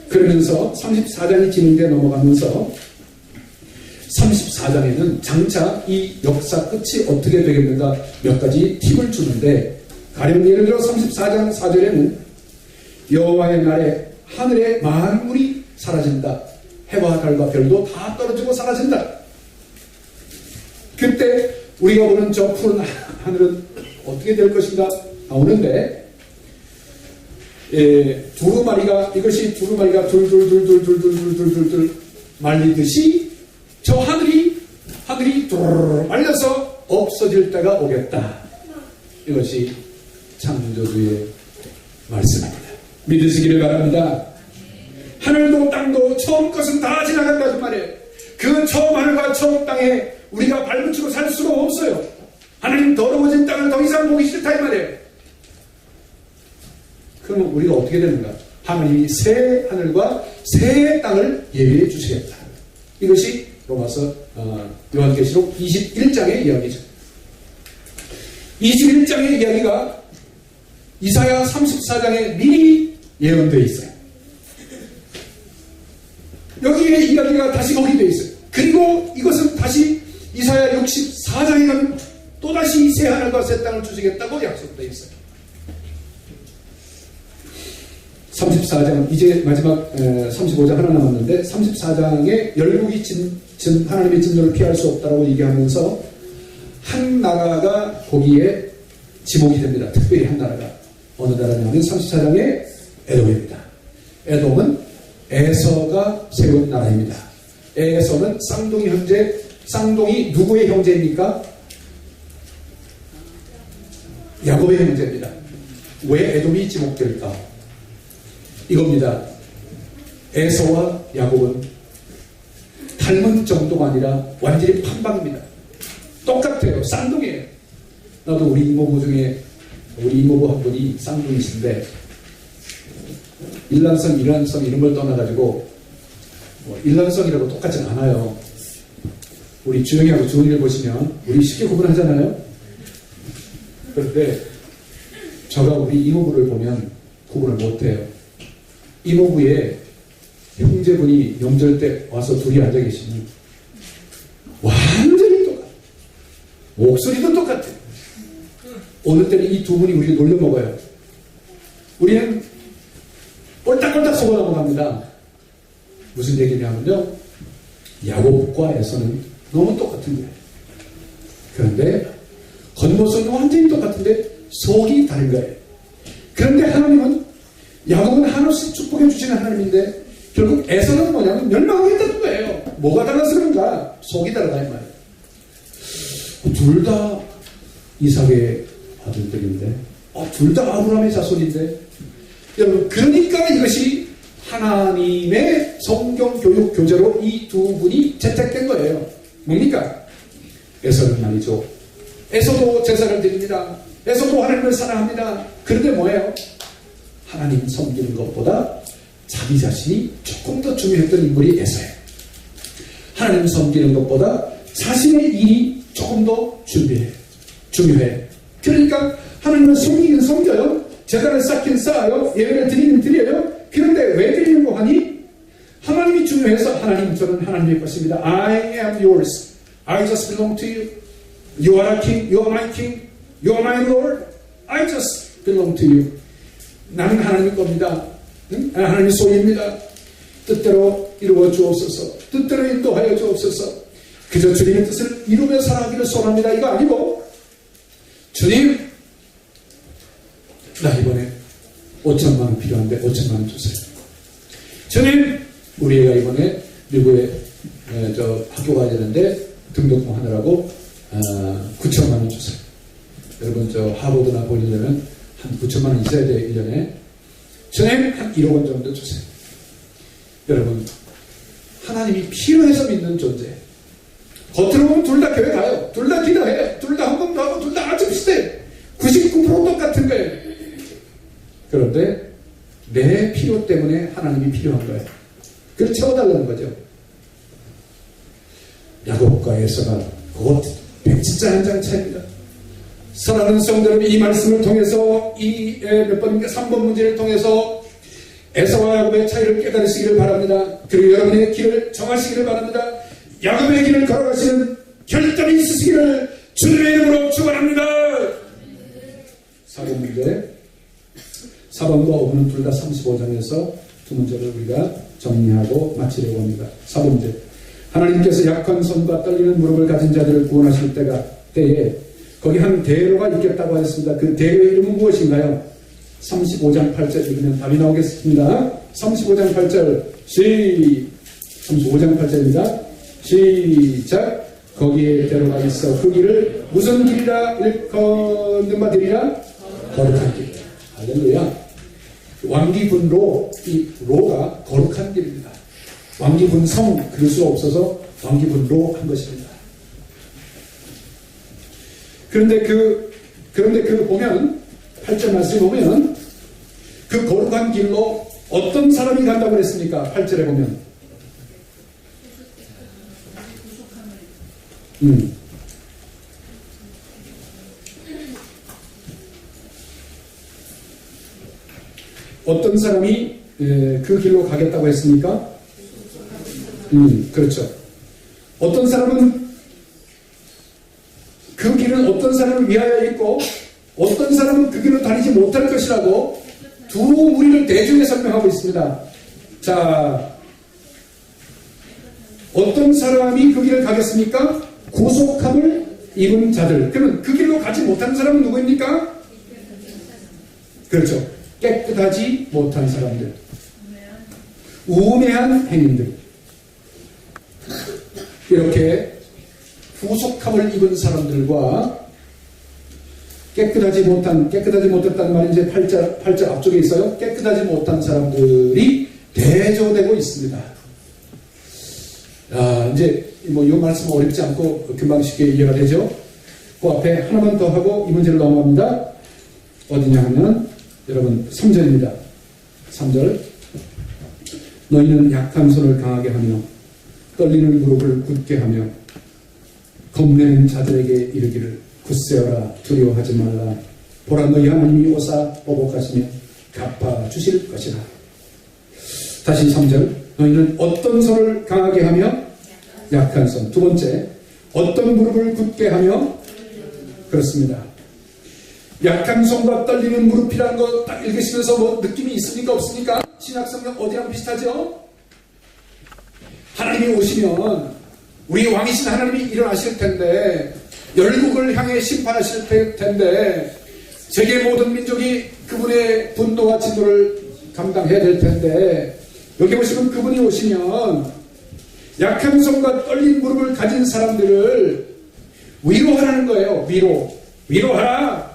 그러면서 34장이 진행돼 넘어가면서 34장에는 장차 이 역사 끝이 어떻게 되겠는가 몇 가지 팁을 주는데, 가령 예를 들어 34장 4절에는 여호와의 날에 하늘의 만물이 사라진다. 해와 달과 별도 다 떨어지고 사라진다. 그때 우리가 보는 저 푸른 하늘은 어떻게 될 것인가 나오는데, 두루마리가 이것이 두루마리가 둘둘둘둘둘둘둘둘둘 말리듯이 저 하늘이 두르르 말려서 없어질 때가 오겠다. 이것이 창조주의 말씀입니다. 믿으시기를 바랍니다. 하늘도 땅도 처음 것은 다 지나간다는 말이에요. 그 처음 하늘과 처음 땅에 우리가 발붙이고 살 수가 없어요. 하나님 더러워진 땅을 더 이상 보기 싫다 이 말이에요. 그러면 우리가 어떻게 되는가? 하나님이 새 하늘과 새 땅을 예비해 주시겠다. 이것이 로마서 요한계시록 21장의 이야기죠. 21장의 이야기가 이사야 34장에 미리 예언되어 있어요. 여기에 이야기가 다시 거기 되어 있어요. 그리고 이것은 다시 이사야 64장에 가면 또다시 새 하늘과 새 땅을 주시겠다고 약속되어 있어요. 34장, 이제 마지막 35장 하나 남았는데 34장에 열국이 하나님의 진노를 피할 수 없다고 얘기하면서 한 나라가 거기에 지목이 됩니다. 특별히 한 나라가. 어느 나라냐면 34장에 에돔입니다. 에돔은 에서가 세운 나라입니다. 에서는 쌍둥이 형제, 쌍둥이 누구의 형제입니까? 야곱의 형제입니다. 왜 에돔이 지목될까? 이겁니다. 에서와 야곱은 닮은 정도가 아니라 완전히 판박입니다. 똑같아요. 쌍둥이에요. 나도 우리 이모부 중에 우리 이모부 한 분이 쌍둥이신데 일란성, 일란성 이런 걸 떠나가지고 일란성이라고 똑같진 않아요. 우리 주영이하고 주은이를 보시면 우리 쉽게 구분하잖아요. 그런데 저가 우리 이모부를 보면 구분을 못해요. 이모부의 형제분이 명절 때 와서 둘이 앉아 계시면 완전히 똑같아요. 목소리도 똑같아요. 어느 때는 이 두 분이 우리를 놀려먹어요. 우리는 꼴딱꼴딱 속아 넘어갑니다. 무슨 얘기냐면요, 야곱과 에서는 너무 똑같은 거예요. 그런데 겉모습은 완전히 똑같은데 속이 다른 거예요. 그런데 하나님은, 야곱은 한없이 축복해 주시는 하나님인데 결국 에서는 뭐냐면 멸망하겠다는 거예요. 뭐가 달라서 그런가? 속이 다르다 이 말이에요. 둘 다 이삭의 아들들인데, 둘 다 아브라함의 자손인데, 여러분, 그러니까 이것이 하나님의 성경 교육 교재로 이 두 분이 채택된 거예요. 뭡니까? 에서는 말이죠. 에서도 제사를 드립니다. 에서도 하나님을 사랑합니다. 그런데 뭐예요? 하나님 섬기는 것보다 자기 자신이 조금 더 중요했던 인물이 에서예요. 하나님 섬기는 것보다 자신의 일이 조금 더 중요해. 그러니까 하나님은 섬기긴 섬겨요. 제단을 쌓긴 쌓아요. 예배를 드리긴 드려요. 그런데 왜 드리려고 하니? 하나님이 중요해서 하나님, 저는 하나님의 것입니다. I am yours. I just belong to you. You are a king. You are my king. You are my Lord. I just belong to you. 나는 하나님의 겁니다. 하나님의 소유입니다. 뜻대로 이루어 주옵소서. 뜻대로 인도하여 주옵소서. 그저 주님의 뜻을 이루며 살아가기를 소원합니다. 이거 아니고, 주님, 나 이번에 5천만 원 필요한데 5천만 원 주세요. 주님, 우리 애가 이번에 미국에 학교 가야 되는데 등록금 하느라고 9천만 원 주세요. 여러분, 하버드나 보려면 한 9천만 원 있어야 돼요. 1년에. 주님, 한 1억 원 정도 주세요. 여러분, 하나님이 필요해서 믿는 존재. 겉으로 보면 둘 다 교회 가요. 둘 다 기도해요. 둘 다 헌금도 하고 둘 다 아주 비슷해요. 99% 똑같은 거예요. 그런데 내 필요 때문에 하나님이 필요한 거예요. 그걸 채워달라는 거죠. 야곱과 에서가 그것 100진짜 한 장 차이입니다. 사랑하는 성도 여러분, 이 말씀을 통해서 몇 번인가 3번 문제를 통해서 에서와 야곱의 차이를 깨달으시기를 바랍니다. 그리고 여러분의 길을 정하시기를 바랍니다. 야곱의 길을 걸어가시는 결단이 있으시기를 주님의 이름으로 축원합니다. 4번 문제. 4번과 5번은 둘 다 35장에서 두 문제를 우리가 정리하고 마치려고 합니다. 4번 문제. 하나님께서 약한 손과 떨리는 무릎을 가진 자들을 구원하실 때에 거기 한 대로가 있겠다고 하셨습니다. 그 대로의 이름은 무엇인가요? 35장 8절 읽으면 답이 나오겠습니다. 35장 8절 35장 8절입니다. 시작. 거기에 대로가 있어 그 길을 무슨 길이라 일컫는 바 되리라? 거룩한 길. 할렐루야. 왕기분로, 이 로가 거룩한 길입니다. 왕기분성 그럴 수가 없어서 왕기분로 한 것입니다. 그런데 그 보면 8절 말씀에 보면 그 거룩한 길로 어떤 사람이 간다고 했습니까? 8절에 보면 어떤 사람이 그 길로 가겠다고 했습니까? 그렇죠. 어떤 사람은 그 길은 어떤 사람을 위하여 있고 어떤 사람은 그 길로 다니지 못할 것이라고 두 무리를 대중에 설명하고 있습니다. 자, 어떤 사람이 그 길을 가겠습니까? 구속함을 입은 자들. 그러면 그 길로 가지 못하는 사람은 누구입니까? 그렇죠. 깨끗하지 못한 사람들. 우매한 행인들. 이렇게 구속함을 입은 사람들과 깨끗하지 못했다는 말이 이제 8절 앞쪽에 있어요. 깨끗하지 못한 사람들이 대조되고 있습니다. 이제 뭐 이 말씀 어렵지 않고 금방 쉽게 이해가 되죠. 그 앞에 하나만 더 하고 이 문제를 넘어갑니다. 어디냐 하면 여러분 3절입니다. 3절. 너희는 약한 손을 강하게 하며 떨리는 무릎을 굳게 하며 겁내는 자들에게 이르기를 굳세어라 두려워하지 말라. 보라 너희 하나님이 오사 보복하시며 갚아주실 것이라. 다시 3절. 너희는 어떤 손을 강하게 하며 약한 손. 두 번째. 어떤 무릎을 굳게 하며 그렇습니다. 약한 손과 떨리는 무릎이라는 거 딱 읽으시면서 뭐 느낌이 있습니까? 없습니까? 신약성경 어디랑 비슷하죠? 하나님이 오시면 우리 왕이신 하나님이 일어나실 텐데 열국을 향해 심판하실 텐데 세계 모든 민족이 그분의 분노와 진노를 감당해야 될 텐데 여기 보시면 그분이 오시면 약한 손과 떨린 무릎을 가진 사람들을 위로하라는 거예요. 위로하라.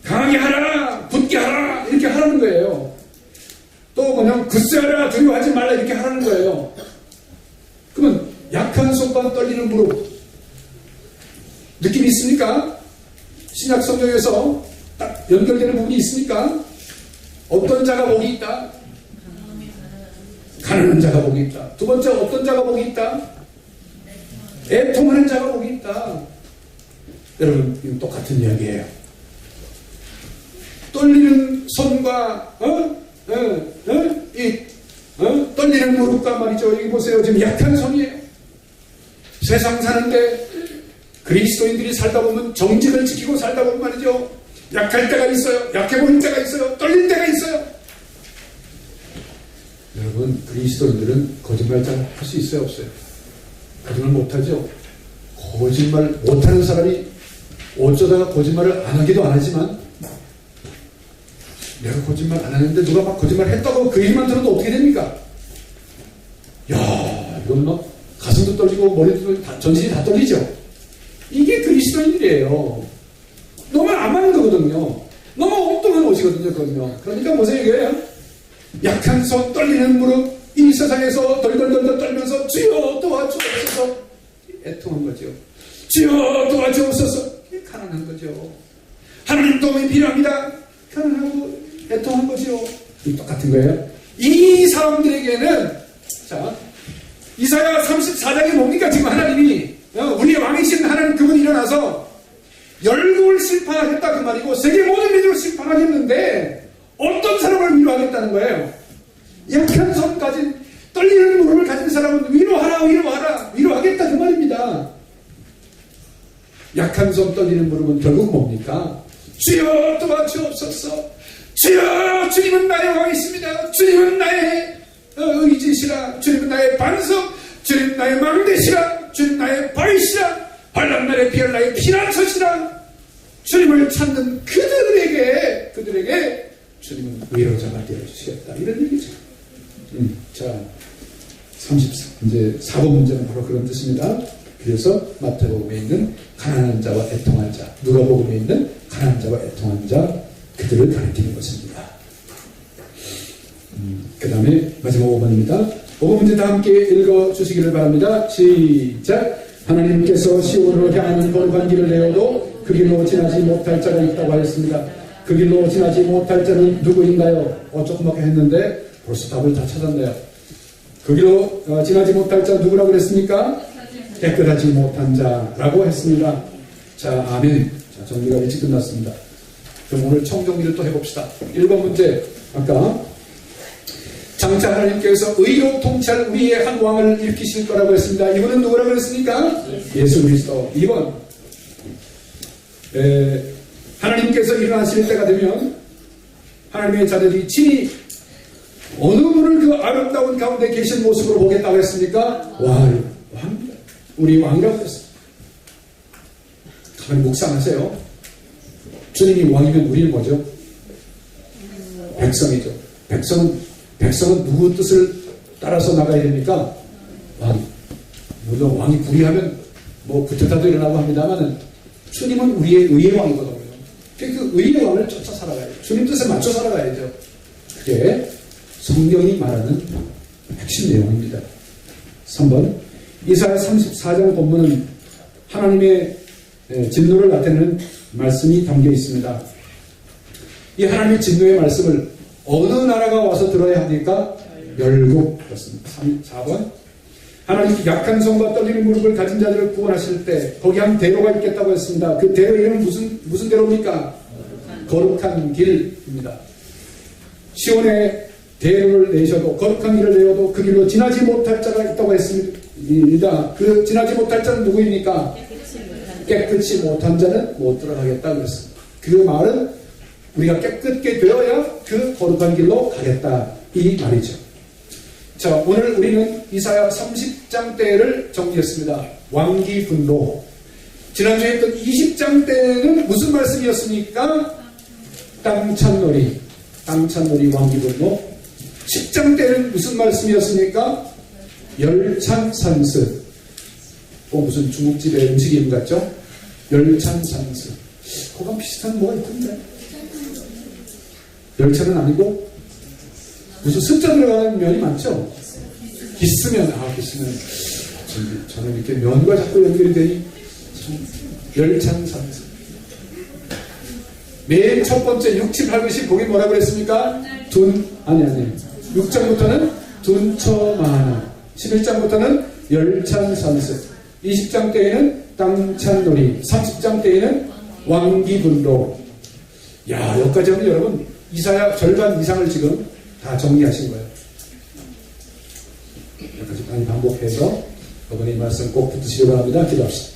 강하게 하라. 굳게 하라. 이렇게 하라는 거예요. 또 그냥 굳세어라. 두려워하지 말라. 이렇게 하라는 거예요. 그러면 약한 손과 떨리는 무릎 느낌이 있습니까? 신약 성경에서 딱 연결되는 부분이 있습니까? 어떤 자가 복이 있다? 가난한 자가 복이 있다. 두 번째 어떤 자가 복이 있다? 애통하는 자가 복이 있다. 여러분 이건 똑같은 이야기예요. 떨리는 손과 떨리는 무릎과 말이죠. 여기 보세요. 지금 약한 손이에요. 세상 사는데 그리스도인들이 살다 보면 정직을 지키고 살다 보면 말이죠. 약할 때가 있어요. 약해 보일 때가 있어요. 떨릴 때가 있어요. 여러분 그리스도인들은 거짓말 잘 할 수 있어요? 없어요? 거짓말 못하죠. 거짓말 못하는 사람이 어쩌다가 거짓말을 안 하기도 안 하지만 내가 거짓말 안 하는데 누가 막 거짓말 했다고 그 얘기만 들어도 어떻게 됩니까? 야 이건 막 가슴도 떨리고 머리도 떨리고 전신이 다 떨리죠. 이게 그리스도인들이에요. 너무 안 맞는 거거든요. 너무 엉뚱한 옷이거든요. 그러니까 보세요. 이게 약한 손 떨리는 무릎 이 세상에서 덜덜덜 떨면서 주여 도와주옵소서 애통한 거죠. 주여 도와주옵소서 가난한 거죠. 하나님 도움이 필요합니다. 가난하고 애통한 거죠. 똑같은 거예요. 이 사람들에게는 자 이사야 34장이 뭡니까? 지금 하나님이 우리의 왕이신 하나님 그분이 일어나서 열국을 심판하겠다 그 말이고 세계 모든 민족을 심판하겠는데 어떤 사람을 위로하겠다는 거예요? 약한 손 가진 떨리는 무릎을 가진 사람은 위로하라 위로하겠다 그 말입니다. 약한 손 떨리는 무릎은 결국 뭡니까? 주여 도와주옵소서. 주여 주님은 나의 왕이십니다. 주님은 나의 의지시라. 주님은 나의 반석. 주님 나의 망대시라. 주님 나의 바위시라. 환난 날에 피할 나의 피난처시라. 주님을 찾는 그들에게 주님은 위로자가 되어주시겠다 이런 얘기죠. 자 34 이제 4번 문제는 바로 그런 뜻입니다. 그래서 마태복음에 있는 가난한 자와 애통한 자, 누가복음에 있는 가난한 자와 애통한 자 그들을 가리키는 것입니다. 그 다음에 마지막 5번입니다. 5번 문제 다 함께 읽어주시기를 바랍니다. 시작. 하나님께서 시온으로 향하는 거룩한 길을 내어도 그 길로 지나지 못할 자가 있다고 하였습니다. 그 길로 지나지 못할 자는 누구인가요? 조금밖에 했는데 벌써 답을 다 찾았네요. 그 길로 지나지 못할 자 누구라고 그랬습니까? 깨끗하지 못한 자라고 했습니다. 자, 아멘. 자, 정리가 일찍 끝났습니다. 그럼 오늘 총정리를 또 해봅시다. 1번 문제, 아까 장차 하나님께서 의로 통치할 우리의 한 왕을 일으키실 거라고 했습니다. 이분은 누구라고 했습니까? 예수 그리스도. 2번, 하나님께서 일어나실 때가 되면 하나님의 자들이 친히 어느 분을 그 아름다운 가운데 계신 모습으로 보겠다고 했습니까? 왕입니다. 우리 왕이라고 했습니다. 가만히 묵상하세요. 주님이 왕이면 우리는 뭐죠? 백성이죠. 백성은 누구 뜻을 따라서 나가야 됩니까? 왕. 물론 왕이 불의하면 뭐 구태타도 일어나고 합니다만 주님은 우리의 의의 왕이거든요. 그 의의 왕을 쫓아 살아가야 돼요. 주님 뜻에 맞춰 살아가야죠. 그게 성경이 말하는 핵심 내용입니다. 3번 이사야 34장 본문은 하나님의 진노를 나타내는 말씀이 담겨 있습니다. 이 하나님의 진노의 말씀을 어느 나라가 와서 들어야 합니까? 멸국. 그렇습니다. 4번 하나님 약한 손과 떨리는 무릎을 가진 자들을 구원하실 때 거기 한 대로가 있겠다고 했습니다. 그 대로 이름은 무슨 대로입니까? 거룩한 길입니다. 시온에 대로를 내셔도 거룩한 길을 내어도 그 길로 지나지 못할 자가 있다고 했습니다. 그 지나지 못할 자는 누구입니까? 깨끗이 못한 자는 못 들어가겠다 그랬습니다. 그 말은 우리가 깨끗게 되어야 그 거룩한 길로 가겠다 이 말이죠. 자, 오늘 우리는 이사야 30장 때를 정리했습니다. 왕기 분노. 지난주에 했던 20장 때는 무슨 말씀이었습니까? 땅찬놀이 왕기 분노. 10장 때는 무슨 말씀이었습니까? 열찬산스. 무슨 중국집의 음식 이름 같죠? 열찬산스. 그건 비슷한 뭐가 있던데. 열차는 아니고 무슨 습자 들어가는 면이 많죠? 기스면. 저는 이렇게 면과 자꾸 연결이 되니 열찬산스. 맨 첫 번째 6, 7, 8, 9십 거기 뭐라고 그랬습니까? 아니 6장부터는 둔처마나 11장부터는 열찬산스 20장 때에는 땅찬놀이 30장 때에는 왕기분도. 야, 여기까지 하면 여러분 이사야 절반 이상을 지금 다 정리하신 거예요. 여기까지 많이 반복해서 어머니 말씀 꼭 붙드시기 바랍니다. 기도합시다.